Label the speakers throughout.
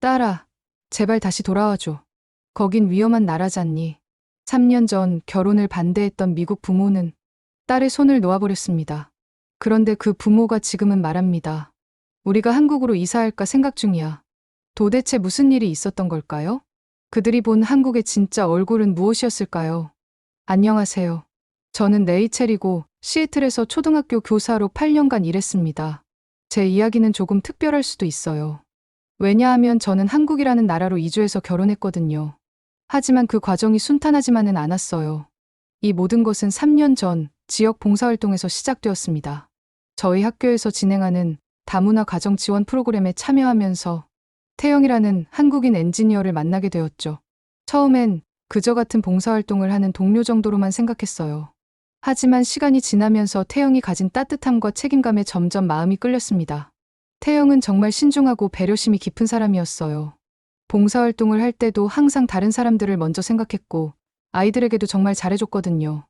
Speaker 1: 딸아, 제발 다시 돌아와줘. 거긴 위험한 나라잖니. 3년 전 결혼을 반대했던 미국 부모는 딸의 손을 놓아버렸습니다. 그런데 그 부모가 지금은 말합니다. 우리가 한국으로 이사할까 생각 중이야. 도대체 무슨 일이 있었던 걸까요? 그들이 본 한국의 진짜 얼굴은 무엇이었을까요? 안녕하세요. 저는 레이첼이고 시애틀에서 초등학교 교사로 8년간 일했습니다. 제 이야기는 조금 특별할 수도 있어요. 왜냐하면 저는 한국이라는 나라로 이주해서 결혼했거든요. 하지만 그 과정이 순탄하지만은 않았어요. 이 모든 것은 3년 전 지역 봉사활동에서 시작되었습니다. 저희 학교에서 진행하는 다문화 가정 지원 프로그램에 참여하면서 태영이라는 한국인 엔지니어를 만나게 되었죠. 처음엔 그저 같은 봉사활동을 하는 동료 정도로만 생각했어요. 하지만 시간이 지나면서 태영이 가진 따뜻함과 책임감에 점점 마음이 끌렸습니다. 태영은 정말 신중하고 배려심이 깊은 사람이었어요. 봉사활동을 할 때도 항상 다른 사람들을 먼저 생각했고 아이들에게도 정말 잘해줬거든요.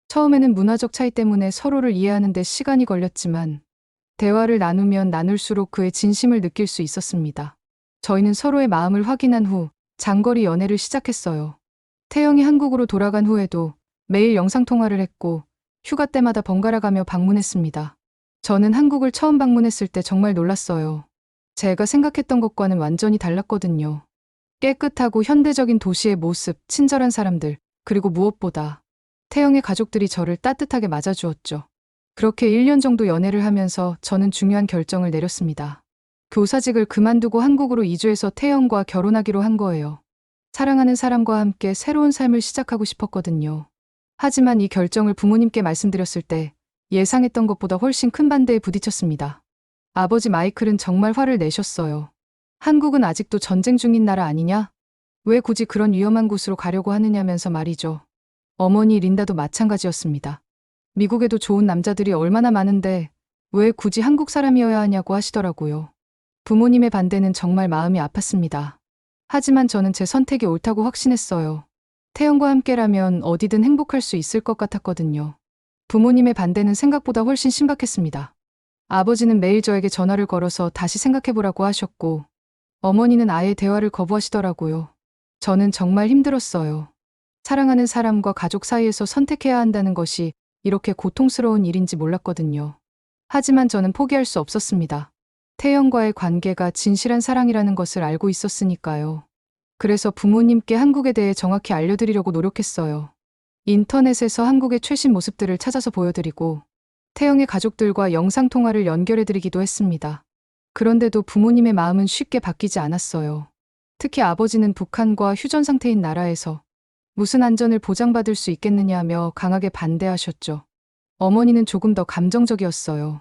Speaker 1: 처음에는 문화적 차이 때문에 서로를 이해하는 데 시간이 걸렸지만 대화를 나누면 나눌수록 그의 진심을 느낄 수 있었습니다. 저희는 서로의 마음을 확인한 후 장거리 연애를 시작했어요. 태영이 한국으로 돌아간 후에도 매일 영상통화를 했고 휴가 때마다 번갈아 가며 방문했습니다. 저는 한국을 처음 방문했을 때 정말 놀랐어요. 제가 생각했던 것과는 완전히 달랐거든요. 깨끗하고 현대적인 도시의 모습, 친절한 사람들, 그리고 무엇보다 태영의 가족들이 저를 따뜻하게 맞아주었죠. 그렇게 1년 정도 연애를 하면서 저는 중요한 결정을 내렸습니다. 교사직을 그만두고 한국으로 이주해서 태영과 결혼하기로 한 거예요. 사랑하는 사람과 함께 새로운 삶을 시작하고 싶었거든요. 하지만 이 결정을 부모님께 말씀드렸을 때 예상했던 것보다 훨씬 큰 반대에 부딪혔습니다. 아버지 마이클은 정말 화를 내셨어요. 한국은 아직도 전쟁 중인 나라 아니냐? 왜 굳이 그런 위험한 곳으로 가려고 하느냐면서 말이죠. 어머니 린다도 마찬가지였습니다. 미국에도 좋은 남자들이 얼마나 많은데 왜 굳이 한국 사람이어야 하냐고 하시더라고요. 부모님의 반대는 정말 마음이 아팠습니다. 하지만 저는 제 선택이 옳다고 확신했어요. 태영과 함께라면 어디든 행복할 수 있을 것 같았거든요. 부모님의 반대는 생각보다 훨씬 심각했습니다. 아버지는 매일 저에게 전화를 걸어서 다시 생각해보라고 하셨고 어머니는 아예 대화를 거부하시더라고요. 저는 정말 힘들었어요. 사랑하는 사람과 가족 사이에서 선택해야 한다는 것이 이렇게 고통스러운 일인지 몰랐거든요. 하지만 저는 포기할 수 없었습니다. 태영과의 관계가 진실한 사랑이라는 것을 알고 있었으니까요. 그래서 부모님께 한국에 대해 정확히 알려드리려고 노력했어요. 인터넷에서 한국의 최신 모습들을 찾아서 보여드리고 태영의 가족들과 영상통화를 연결해드리기도 했습니다. 그런데도 부모님의 마음은 쉽게 바뀌지 않았어요. 특히 아버지는 북한과 휴전 상태인 나라에서 무슨 안전을 보장받을 수 있겠느냐며 강하게 반대하셨죠. 어머니는 조금 더 감정적이었어요.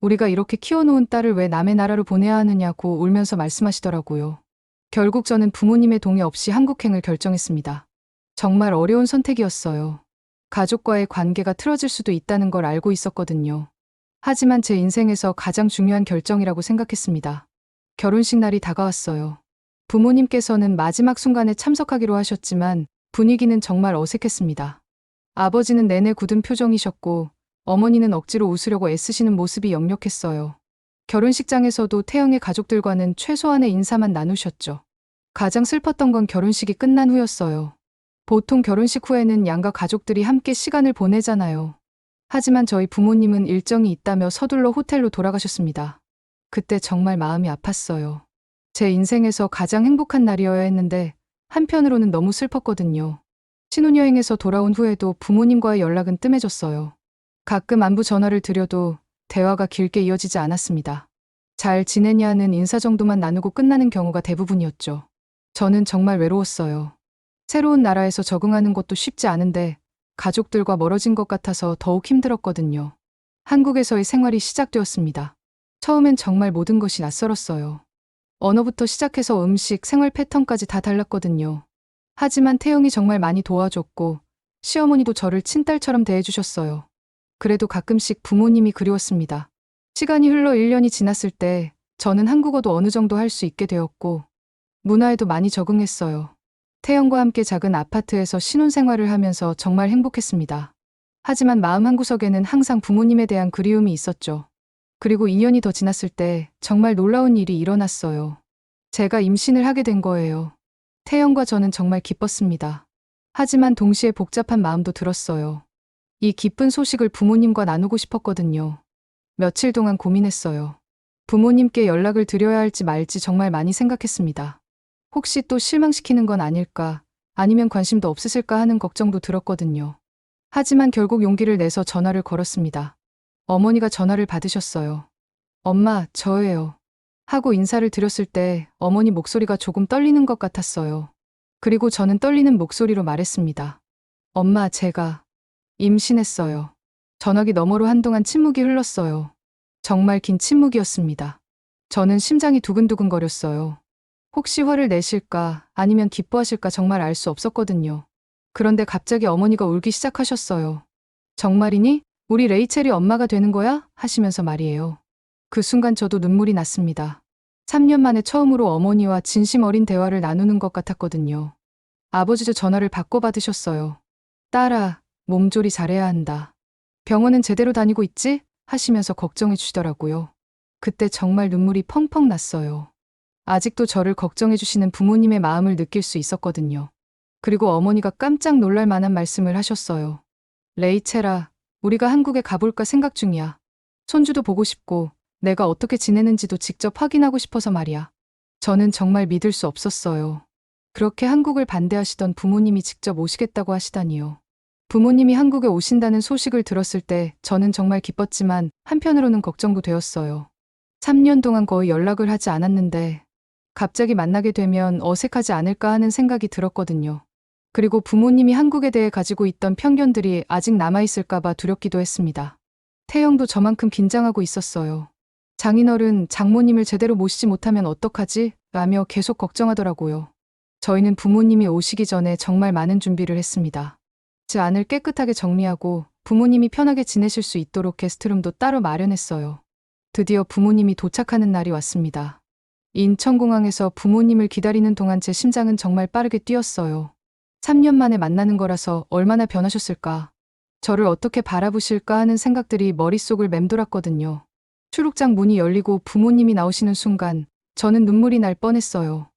Speaker 1: 우리가 이렇게 키워놓은 딸을 왜 남의 나라로 보내야 하느냐고 울면서 말씀하시더라고요. 결국 저는 부모님의 동의 없이 한국행을 결정했습니다. 정말 어려운 선택이었어요. 가족과의 관계가 틀어질 수도 있다는 걸 알고 있었거든요. 하지만 제 인생에서 가장 중요한 결정이라고 생각했습니다. 결혼식 날이 다가왔어요. 부모님께서는 마지막 순간에 참석하기로 하셨지만 분위기는 정말 어색했습니다. 아버지는 내내 굳은 표정이셨고 어머니는 억지로 웃으려고 애쓰시는 모습이 역력했어요. 결혼식장에서도 태영의 가족들과는 최소한의 인사만 나누셨죠. 가장 슬펐던 건 결혼식이 끝난 후였어요. 보통 결혼식 후에는 양가 가족들이 함께 시간을 보내잖아요. 하지만 저희 부모님은 일정이 있다며 서둘러 호텔로 돌아가셨습니다. 그때 정말 마음이 아팠어요. 제 인생에서 가장 행복한 날이어야 했는데 한편으로는 너무 슬펐거든요. 신혼여행에서 돌아온 후에도 부모님과의 연락은 뜸해졌어요. 가끔 안부 전화를 드려도 대화가 길게 이어지지 않았습니다. 잘 지내냐는 인사 정도만 나누고 끝나는 경우가 대부분이었죠. 저는 정말 외로웠어요. 새로운 나라에서 적응하는 것도 쉽지 않은데 가족들과 멀어진 것 같아서 더욱 힘들었거든요. 한국에서의 생활이 시작되었습니다. 처음엔 정말 모든 것이 낯설었어요. 언어부터 시작해서 음식, 생활 패턴까지 다 달랐거든요. 하지만 태영이 정말 많이 도와줬고 시어머니도 저를 친딸처럼 대해주셨어요. 그래도 가끔씩 부모님이 그리웠습니다. 시간이 흘러 1년이 지났을 때 저는 한국어도 어느 정도 할 수 있게 되었고 문화에도 많이 적응했어요. 태영과 함께 작은 아파트에서 신혼생활을 하면서 정말 행복했습니다. 하지만 마음 한구석에는 항상 부모님에 대한 그리움이 있었죠. 그리고 2년이 더 지났을 때 정말 놀라운 일이 일어났어요. 제가 임신을 하게 된 거예요. 태영과 저는 정말 기뻤습니다. 하지만 동시에 복잡한 마음도 들었어요. 이 기쁜 소식을 부모님과 나누고 싶었거든요. 며칠 동안 고민했어요. 부모님께 연락을 드려야 할지 말지 정말 많이 생각했습니다. 혹시 또 실망시키는 건 아닐까, 아니면 관심도 없으실까 하는 걱정도 들었거든요. 하지만 결국 용기를 내서 전화를 걸었습니다. 어머니가 전화를 받으셨어요. 엄마, 저예요. 하고 인사를 드렸을 때 어머니 목소리가 조금 떨리는 것 같았어요. 그리고 저는 떨리는 목소리로 말했습니다. 엄마, 제가 임신했어요. 전화기 너머로 한동안 침묵이 흘렀어요. 정말 긴 침묵이었습니다. 저는 심장이 두근두근거렸어요. 혹시 화를 내실까, 아니면 기뻐하실까 정말 알 수 없었거든요. 그런데 갑자기 어머니가 울기 시작하셨어요. 정말이니? 우리 레이첼이 엄마가 되는 거야? 하시면서 말이에요. 그 순간 저도 눈물이 났습니다. 3년 만에 처음으로 어머니와 진심 어린 대화를 나누는 것 같았거든요. 아버지도 전화를 바꿔 받으셨어요. 딸아, 몸조리 잘해야 한다. 병원은 제대로 다니고 있지? 하시면서 걱정해 주시더라고요. 그때 정말 눈물이 펑펑 났어요. 아직도 저를 걱정해 주시는 부모님의 마음을 느낄 수 있었거든요. 그리고 어머니가 깜짝 놀랄 만한 말씀을 하셨어요. 레이첼아, 우리가 한국에 가볼까 생각 중이야. 손주도 보고 싶고 내가 어떻게 지내는지도 직접 확인하고 싶어서 말이야. 저는 정말 믿을 수 없었어요. 그렇게 한국을 반대하시던 부모님이 직접 오시겠다고 하시다니요. 부모님이 한국에 오신다는 소식을 들었을 때 저는 정말 기뻤지만 한편으로는 걱정도 되었어요. 3년 동안 거의 연락을 하지 않았는데 갑자기 만나게 되면 어색하지 않을까 하는 생각이 들었거든요. 그리고 부모님이 한국에 대해 가지고 있던 편견들이 아직 남아있을까봐 두렵기도 했습니다. 태영도 저만큼 긴장하고 있었어요. 장인어른, 장모님을 제대로 모시지 못하면 어떡하지? 라며 계속 걱정하더라고요. 저희는 부모님이 오시기 전에 정말 많은 준비를 했습니다. 제 안을 깨끗하게 정리하고 부모님이 편하게 지내실 수 있도록 게스트룸도 따로 마련했어요. 드디어 부모님이 도착하는 날이 왔습니다. 인천공항에서 부모님을 기다리는 동안 제 심장은 정말 빠르게 뛰었어요. 3년 만에 만나는 거라서 얼마나 변하셨을까? 저를 어떻게 바라보실까 하는 생각들이 머릿속을 맴돌았거든요. 출국장 문이 열리고 부모님이 나오시는 순간 저는 눈물이 날 뻔했어요.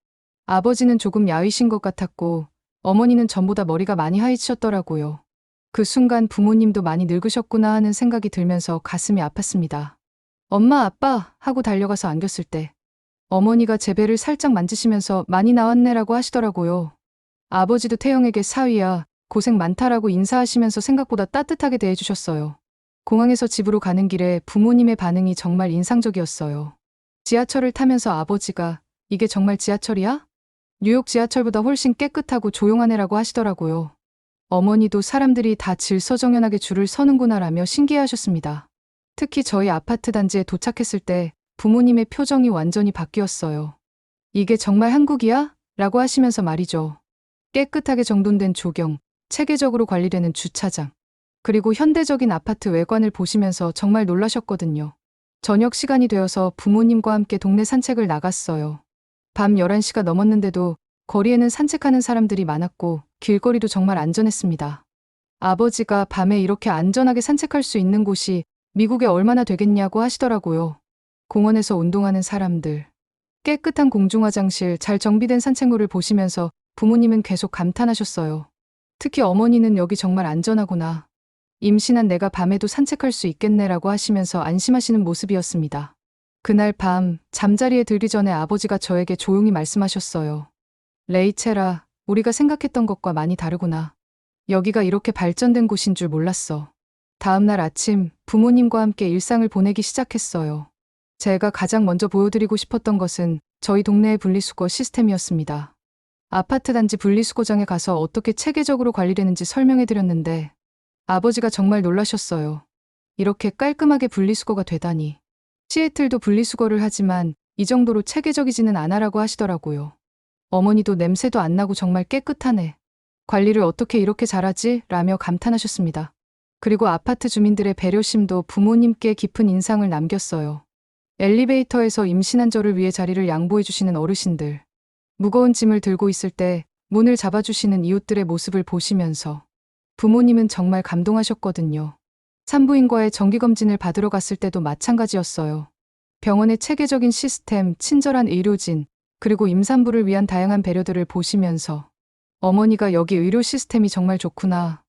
Speaker 1: 아버지는 조금 야위신 것 같았고 어머니는 전보다 머리가 많이 하얘지셨더라고요. 그 순간 부모님도 많이 늙으셨구나 하는 생각이 들면서 가슴이 아팠습니다. 엄마, 아빠 하고 달려가서 안겼을 때 어머니가 제 배를 살짝 만지시면서 많이 나왔네라고 하시더라고요. 아버지도 태영에게 사위야, 고생 많다라고 인사하시면서 생각보다 따뜻하게 대해주셨어요. 공항에서 집으로 가는 길에 부모님의 반응이 정말 인상적이었어요. 지하철을 타면서 아버지가 이게 정말 지하철이야? 뉴욕 지하철보다 훨씬 깨끗하고 조용하네라고 하시더라고요. 어머니도 사람들이 다 질서정연하게 줄을 서는구나라며 신기해하셨습니다. 특히 저희 아파트 단지에 도착했을 때 부모님의 표정이 완전히 바뀌었어요. 이게 정말 한국이야? 라고 하시면서 말이죠. 깨끗하게 정돈된 조경, 체계적으로 관리되는 주차장, 그리고 현대적인 아파트 외관을 보시면서 정말 놀라셨거든요. 저녁 시간이 되어서 부모님과 함께 동네 산책을 나갔어요. 밤 11시가 넘었는데도 거리에는 산책하는 사람들이 많았고 길거리도 정말 안전했습니다. 아버지가 밤에 이렇게 안전하게 산책할 수 있는 곳이 미국에 얼마나 되겠냐고 하시더라고요. 공원에서 운동하는 사람들, 깨끗한 공중화장실, 잘 정비된 산책로를 보시면서 부모님은 계속 감탄하셨어요. 특히 어머니는 여기 정말 안전하구나. 임신한 내가 밤에도 산책할 수 있겠네라고 하시면서 안심하시는 모습이었습니다. 그날 밤 잠자리에 들기 전에 아버지가 저에게 조용히 말씀하셨어요. 레이첼아, 우리가 생각했던 것과 많이 다르구나. 여기가 이렇게 발전된 곳인 줄 몰랐어. 다음 날 아침 부모님과 함께 일상을 보내기 시작했어요. 제가 가장 먼저 보여드리고 싶었던 것은 저희 동네의 분리수거 시스템이었습니다. 아파트 단지 분리수거장에 가서 어떻게 체계적으로 관리되는지 설명해드렸는데 아버지가 정말 놀라셨어요. 이렇게 깔끔하게 분리수거가 되다니. 시애틀도 분리수거를 하지만 이 정도로 체계적이지는 않아라고 하시더라고요. 어머니도 냄새도 안 나고 정말 깨끗하네. 관리를 어떻게 이렇게 잘하지? 라며 감탄하셨습니다. 그리고 아파트 주민들의 배려심도 부모님께 깊은 인상을 남겼어요. 엘리베이터에서 임신한 저를 위해 자리를 양보해 주시는 어르신들. 무거운 짐을 들고 있을 때 문을 잡아주시는 이웃들의 모습을 보시면서 부모님은 정말 감동하셨거든요. 산부인과에 정기검진을 받으러 갔을 때도 마찬가지였어요. 병원의 체계적인 시스템, 친절한 의료진, 그리고 임산부를 위한 다양한 배려들을 보시면서 어머니가 여기 의료 시스템이 정말 좋구나.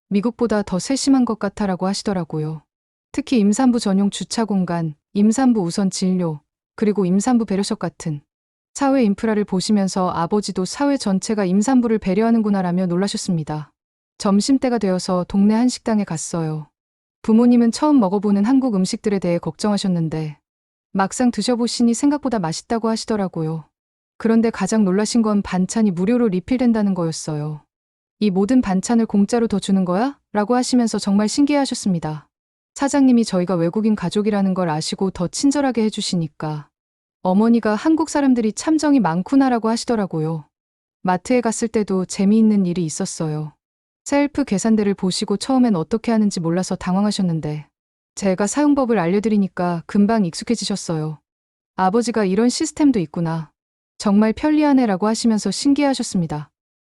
Speaker 1: 미국보다 더 세심한 것 같아라고 하시더라고요. 특히 임산부 전용 주차 공간, 임산부 우선 진료, 그리고 임산부 배려석 같은 사회 인프라를 보시면서 아버지도 사회 전체가 임산부를 배려하는구나라며 놀라셨습니다. 점심때가 되어서 동네 한식당에 갔어요. 부모님은 처음 먹어보는 한국 음식들에 대해 걱정하셨는데 막상 드셔보시니 생각보다 맛있다고 하시더라고요. 그런데 가장 놀라신 건 반찬이 무료로 리필된다는 거였어요. 이 모든 반찬을 공짜로 더 주는 거야? 라고 하시면서 정말 신기해하셨습니다. 사장님이 저희가 외국인 가족이라는 걸 아시고 더 친절하게 해주시니까 어머니가 한국 사람들이 참 정이 많구나라고 하시더라고요. 마트에 갔을 때도 재미있는 일이 있었어요. 셀프 계산대를 보시고 처음엔 어떻게 하는지 몰라서 당황하셨는데 제가 사용법을 알려드리니까 금방 익숙해지셨어요. 아버지가 이런 시스템도 있구나. 정말 편리하네라고 하시면서 신기해하셨습니다.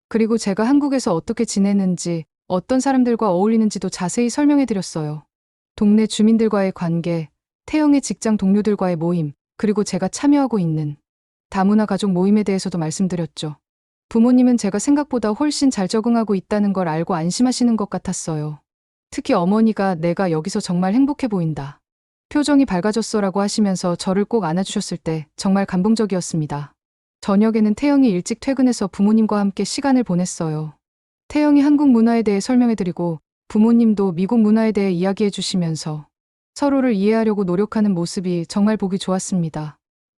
Speaker 1: 그리고 제가 한국에서 어떻게 지내는지, 어떤 사람들과 어울리는지도 자세히 설명해드렸어요. 동네 주민들과의 관계, 태영의 직장 동료들과의 모임, 그리고 제가 참여하고 있는 다문화 가족 모임에 대해서도 말씀드렸죠. 부모님은 제가 생각보다 훨씬 잘 적응하고 있다는 걸 알고 안심하시는 것 같았어요. 특히 어머니가 내가 여기서 정말 행복해 보인다. 표정이 밝아졌어라고 하시면서 저를 꼭 안아주셨을 때 정말 감동적이었습니다. 저녁에는 태영이 일찍 퇴근해서 부모님과 함께 시간을 보냈어요. 태영이 한국 문화에 대해 설명해드리고 부모님도 미국 문화에 대해 이야기해 주시면서 서로를 이해하려고 노력하는 모습이 정말 보기 좋았습니다.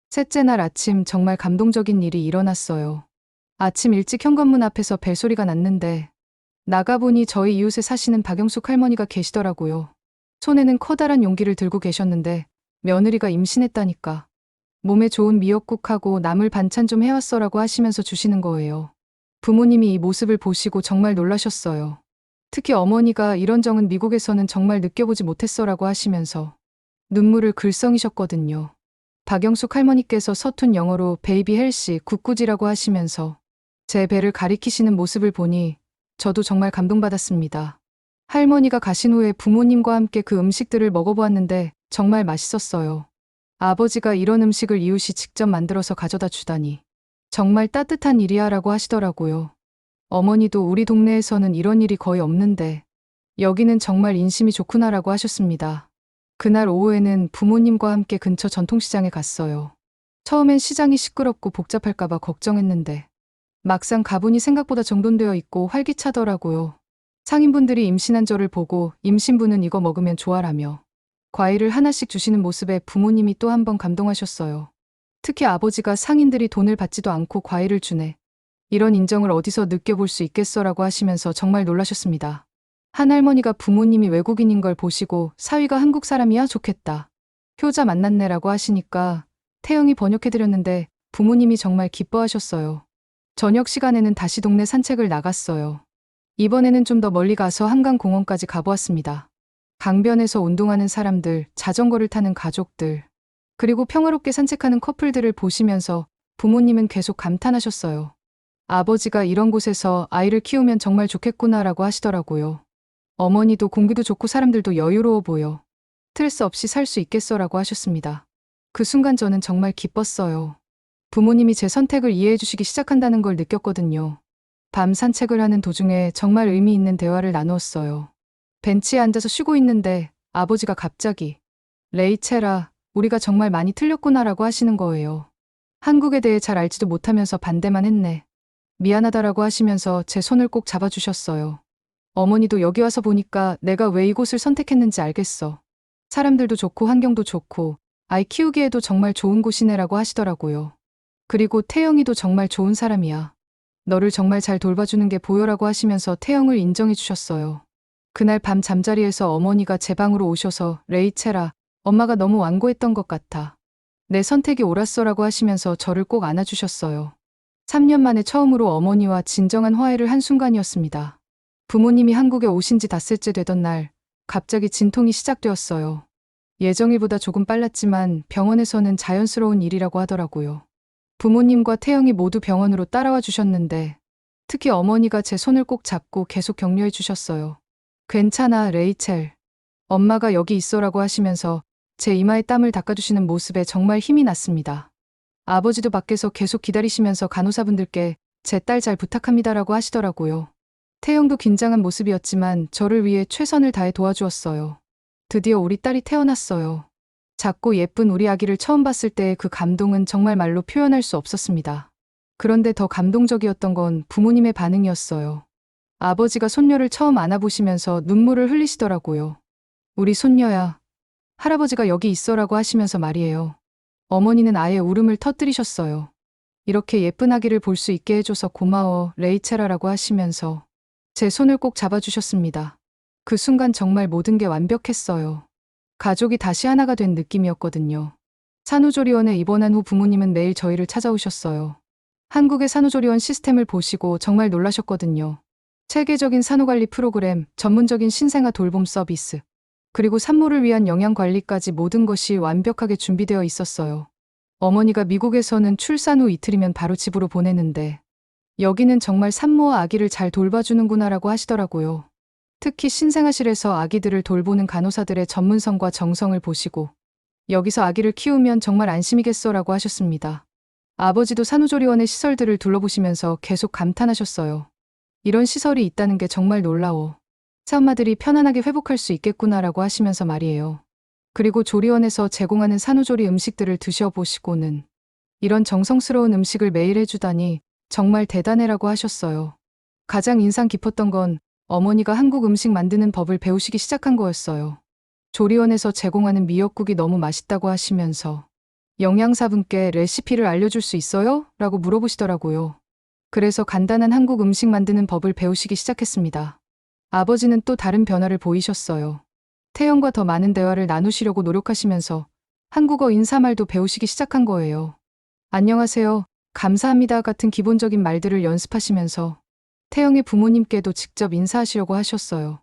Speaker 1: 셋째 날 아침 정말 감동적인 일이 일어났어요. 아침 일찍 현관문 앞에서 벨소리가 났는데 나가보니 저희 이웃에 사시는 박영숙 할머니가 계시더라고요. 손에는 커다란 용기를 들고 계셨는데 며느리가 임신했다니까. 몸에 좋은 미역국하고 나물 반찬 좀 해왔어라고 하시면서 주시는 거예요. 부모님이 이 모습을 보시고 정말 놀라셨어요. 특히 어머니가 이런 정은 미국에서는 정말 느껴보지 못했어라고 하시면서 눈물을 글썽이셨거든요. 박영숙 할머니께서 서툰 영어로 베이비 헬시 굿굿이라고 하시면서 제 배를 가리키시는 모습을 보니 저도 정말 감동받았습니다. 할머니가 가신 후에 부모님과 함께 그 음식들을 먹어보았는데 정말 맛있었어요. 아버지가 이런 음식을 이웃이 직접 만들어서 가져다 주다니 정말 따뜻한 일이야 라고 하시더라고요. 어머니도 우리 동네에서는 이런 일이 거의 없는데 여기는 정말 인심이 좋구나라고 하셨습니다. 그날 오후에는 부모님과 함께 근처 전통시장에 갔어요. 처음엔 시장이 시끄럽고 복잡할까봐 걱정했는데 막상 가보니 생각보다 정돈되어 있고 활기차더라고요. 상인분들이 임신한 저를 보고 임신부는 이거 먹으면 좋아라며 과일을 하나씩 주시는 모습에 부모님이 또 한 번 감동하셨어요. 특히 아버지가 상인들이 돈을 받지도 않고 과일을 주네. 이런 인정을 어디서 느껴볼 수 있겠어라고 하시면서 정말 놀라셨습니다. 한 할머니가 부모님이 외국인인 걸 보시고 사위가 한국 사람이야 좋겠다. 효자 만났네라고 하시니까 태영이 번역해드렸는데 부모님이 정말 기뻐하셨어요. 저녁 시간에는 다시 동네 산책을 나갔어요. 이번에는 좀 더 멀리 가서 한강공원까지 가보았습니다. 강변에서 운동하는 사람들, 자전거를 타는 가족들, 그리고 평화롭게 산책하는 커플들을 보시면서 부모님은 계속 감탄하셨어요. 아버지가 이런 곳에서 아이를 키우면 정말 좋겠구나라고 하시더라고요. 어머니도 공기도 좋고 사람들도 여유로워 보여. 스트레스 없이 살 수 있겠어라고 하셨습니다. 그 순간 저는 정말 기뻤어요. 부모님이 제 선택을 이해해 주시기 시작한다는 걸 느꼈거든요. 밤 산책을 하는 도중에 정말 의미 있는 대화를 나누었어요. 벤치에 앉아서 쉬고 있는데 아버지가 갑자기 레이첼아, 우리가 정말 많이 틀렸구나라고 하시는 거예요. 한국에 대해 잘 알지도 못하면서 반대만 했네. 미안하다라고 하시면서 제 손을 꼭 잡아주셨어요. 어머니도 여기 와서 보니까 내가 왜 이곳을 선택했는지 알겠어. 사람들도 좋고 환경도 좋고 아이 키우기에도 정말 좋은 곳이네라고 하시더라고요. 그리고 태영이도 정말 좋은 사람이야. 너를 정말 잘 돌봐주는 게 보여라고 하시면서 태영을 인정해 주셨어요. 그날 밤 잠자리에서 어머니가 제 방으로 오셔서 레이첼아, 엄마가 너무 완고했던 것 같아. 내 선택이 옳았어라고 하시면서 저를 꼭 안아주셨어요. 3년 만에 처음으로 어머니와 진정한 화해를 한 순간이었습니다. 부모님이 한국에 오신 지 닷새째 되던 날 갑자기 진통이 시작되었어요. 예정일보다 조금 빨랐지만 병원에서는 자연스러운 일이라고 하더라고요. 부모님과 태영이 모두 병원으로 따라와 주셨는데 특히 어머니가 제 손을 꼭 잡고 계속 격려해 주셨어요. 괜찮아, 레이첼. 엄마가 여기 있어라고 하시면서 제 이마에 땀을 닦아주시는 모습에 정말 힘이 났습니다. 아버지도 밖에서 계속 기다리시면서 간호사분들께 제 딸 잘 부탁합니다라고 하시더라고요. 태영도 긴장한 모습이었지만 저를 위해 최선을 다해 도와주었어요. 드디어 우리 딸이 태어났어요. 작고 예쁜 우리 아기를 처음 봤을 때의 그 감동은 정말 말로 표현할 수 없었습니다. 그런데 더 감동적이었던 건 부모님의 반응이었어요. 아버지가 손녀를 처음 안아보시면서 눈물을 흘리시더라고요. 우리 손녀야. 할아버지가 여기 있어라고 하시면서 말이에요. 어머니는 아예 울음을 터뜨리셨어요. 이렇게 예쁜 아기를 볼 수 있게 해줘서 고마워, 레이첼아라고 하시면서 제 손을 꼭 잡아주셨습니다. 그 순간 정말 모든 게 완벽했어요. 가족이 다시 하나가 된 느낌이었거든요. 산후조리원에 입원한 후 부모님은 매일 저희를 찾아오셨어요. 한국의 산후조리원 시스템을 보시고 정말 놀라셨거든요. 체계적인 산후관리 프로그램, 전문적인 신생아 돌봄 서비스, 그리고 산모를 위한 영양관리까지 모든 것이 완벽하게 준비되어 있었어요. 어머니가 미국에서는 출산 후 이틀이면 바로 집으로 보내는데 여기는 정말 산모와 아기를 잘 돌봐주는구나라고 하시더라고요. 특히 신생아실에서 아기들을 돌보는 간호사들의 전문성과 정성을 보시고 여기서 아기를 키우면 정말 안심이겠어라고 하셨습니다. 아버지도 산후조리원의 시설들을 둘러보시면서 계속 감탄하셨어요. 이런 시설이 있다는 게 정말 놀라워. 새엄마들이 편안하게 회복할 수 있겠구나라고 하시면서 말이에요. 그리고 조리원에서 제공하는 산후조리 음식들을 드셔보시고는 이런 정성스러운 음식을 매일 해주다니 정말 대단해라고 하셨어요. 가장 인상 깊었던 건 어머니가 한국 음식 만드는 법을 배우시기 시작한 거였어요. 조리원에서 제공하는 미역국이 너무 맛있다고 하시면서 영양사분께 레시피를 알려줄 수 있어요? 라고 물어보시더라고요. 그래서 간단한 한국 음식 만드는 법을 배우시기 시작했습니다. 아버지는 또 다른 변화를 보이셨어요. 태영과 더 많은 대화를 나누시려고 노력하시면서 한국어 인사말도 배우시기 시작한 거예요. 안녕하세요, 감사합니다 같은 기본적인 말들을 연습하시면서 태영의 부모님께도 직접 인사하시려고 하셨어요.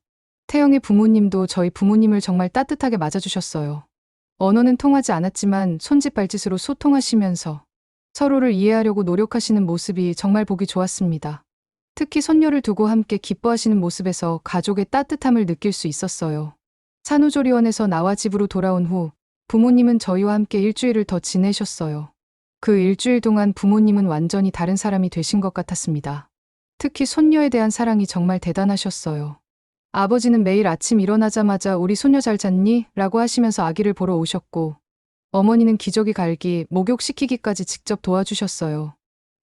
Speaker 1: 태영의 부모님도 저희 부모님을 정말 따뜻하게 맞아주셨어요. 언어는 통하지 않았지만 손짓 발짓으로 소통하시면서 서로를 이해하려고 노력하시는 모습이 정말 보기 좋았습니다. 특히 손녀를 두고 함께 기뻐하시는 모습에서 가족의 따뜻함을 느낄 수 있었어요. 산후조리원에서 나와 집으로 돌아온 후 부모님은 저희와 함께 일주일을 더 지내셨어요. 그 일주일 동안 부모님은 완전히 다른 사람이 되신 것 같았습니다. 특히 손녀에 대한 사랑이 정말 대단하셨어요. 아버지는 매일 아침 일어나자마자 우리 손녀 잘 잤니? 라고 하시면서 아기를 보러 오셨고 어머니는 기저귀 갈기, 목욕시키기까지 직접 도와주셨어요.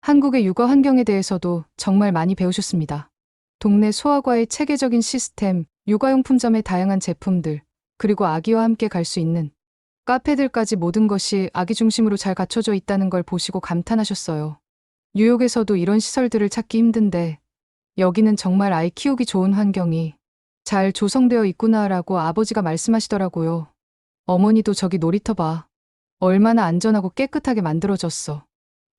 Speaker 1: 한국의 육아 환경에 대해서도 정말 많이 배우셨습니다. 동네 소아과의 체계적인 시스템, 육아용품점의 다양한 제품들, 그리고 아기와 함께 갈 수 있는 카페들까지 모든 것이 아기 중심으로 잘 갖춰져 있다는 걸 보시고 감탄하셨어요. 뉴욕에서도 이런 시설들을 찾기 힘든데 여기는 정말 아이 키우기 좋은 환경이 잘 조성되어 있구나라고 아버지가 말씀하시더라고요. 어머니도 저기 놀이터 봐. 얼마나 안전하고 깨끗하게 만들어졌어.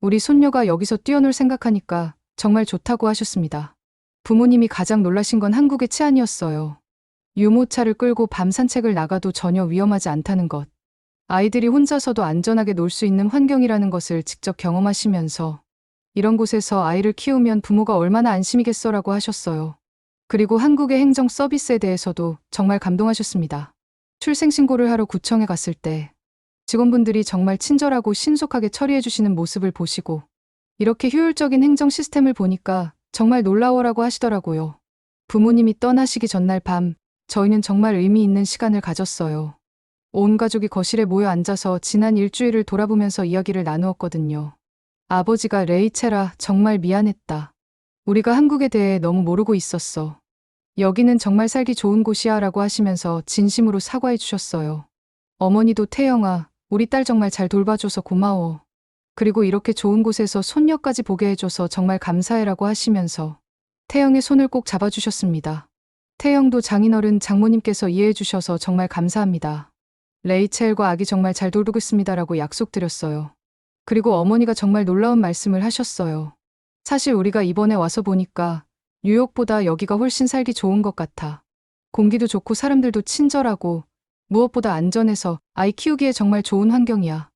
Speaker 1: 우리 손녀가 여기서 뛰어놀 생각하니까 정말 좋다고 하셨습니다. 부모님이 가장 놀라신 건 한국의 치안이었어요. 유모차를 끌고 밤 산책을 나가도 전혀 위험하지 않다는 것. 아이들이 혼자서도 안전하게 놀 수 있는 환경이라는 것을 직접 경험하시면서 이런 곳에서 아이를 키우면 부모가 얼마나 안심이겠어라고 하셨어요. 그리고 한국의 행정 서비스에 대해서도 정말 감동하셨습니다. 출생신고를 하러 구청에 갔을 때 직원분들이 정말 친절하고 신속하게 처리해 주시는 모습을 보시고 이렇게 효율적인 행정 시스템을 보니까 정말 놀라워라고 하시더라고요. 부모님이 떠나시기 전날 밤 저희는 정말 의미 있는 시간을 가졌어요. 온 가족이 거실에 모여 앉아서 지난 일주일을 돌아보면서 이야기를 나누었거든요. 아버지가 레이첼아, 정말 미안했다. 우리가 한국에 대해 너무 모르고 있었어. 여기는 정말 살기 좋은 곳이야 라고 하시면서 진심으로 사과해 주셨어요. 어머니도 태영아, 우리 딸 정말 잘 돌봐줘서 고마워. 그리고 이렇게 좋은 곳에서 손녀까지 보게 해줘서 정말 감사해라고 하시면서 태영의 손을 꼭 잡아주셨습니다. 태영도 장인어른 장모님께서 이해해 주셔서 정말 감사합니다. 레이첼과 아기 정말 잘 돌보겠습니다라고 약속드렸어요. 그리고 어머니가 정말 놀라운 말씀을 하셨어요. 사실 우리가 이번에 와서 보니까 뉴욕보다 여기가 훨씬 살기 좋은 것 같아. 공기도 좋고 사람들도 친절하고 무엇보다 안전해서 아이 키우기에 정말 좋은 환경이야.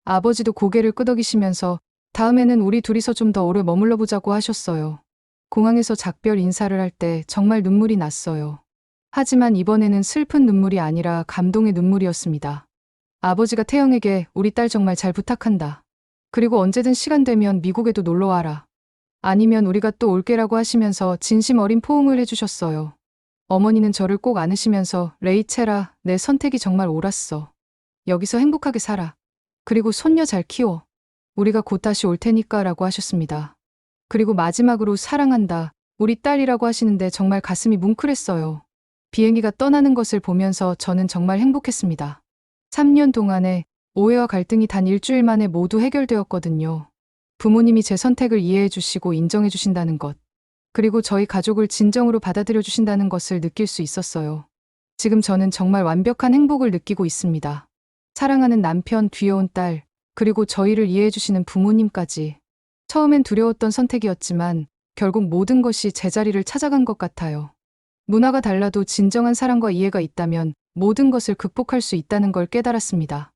Speaker 1: 아버지도 고개를 끄덕이시면서 다음에는 우리 둘이서 좀 더 오래 머물러 보자고 하셨어요. 공항에서 작별 인사를 할 때 정말 눈물이 났어요. 하지만 이번에는 슬픈 눈물이 아니라 감동의 눈물이었습니다. 아버지가 태영에게 우리 딸 정말 잘 부탁한다. 그리고 언제든 시간 되면 미국에도 놀러 와라. 아니면 우리가 또 올게라고 하시면서 진심 어린 포옹을 해주셨어요. 어머니는 저를 꼭 안으시면서 레이첼아, 내 선택이 정말 옳았어. 여기서 행복하게 살아. 그리고 손녀 잘 키워. 우리가 곧 다시 올 테니까 라고 하셨습니다. 그리고 마지막으로 사랑한다. 우리 딸이라고 하시는데 정말 가슴이 뭉클했어요. 비행기가 떠나는 것을 보면서 저는 정말 행복했습니다. 3년 동안의 오해와 갈등이 단 일주일 만에 모두 해결되었거든요. 부모님이 제 선택을 이해해 주시고 인정해 주신다는 것. 그리고 저희 가족을 진정으로 받아들여 주신다는 것을 느낄 수 있었어요. 지금 저는 정말 완벽한 행복을 느끼고 있습니다. 사랑하는 남편, 귀여운 딸, 그리고 저희를 이해해 주시는 부모님까지. 처음엔 두려웠던 선택이었지만 결국 모든 것이 제자리를 찾아간 것 같아요. 문화가 달라도 진정한 사랑과 이해가 있다면 모든 것을 극복할 수 있다는 걸 깨달았습니다.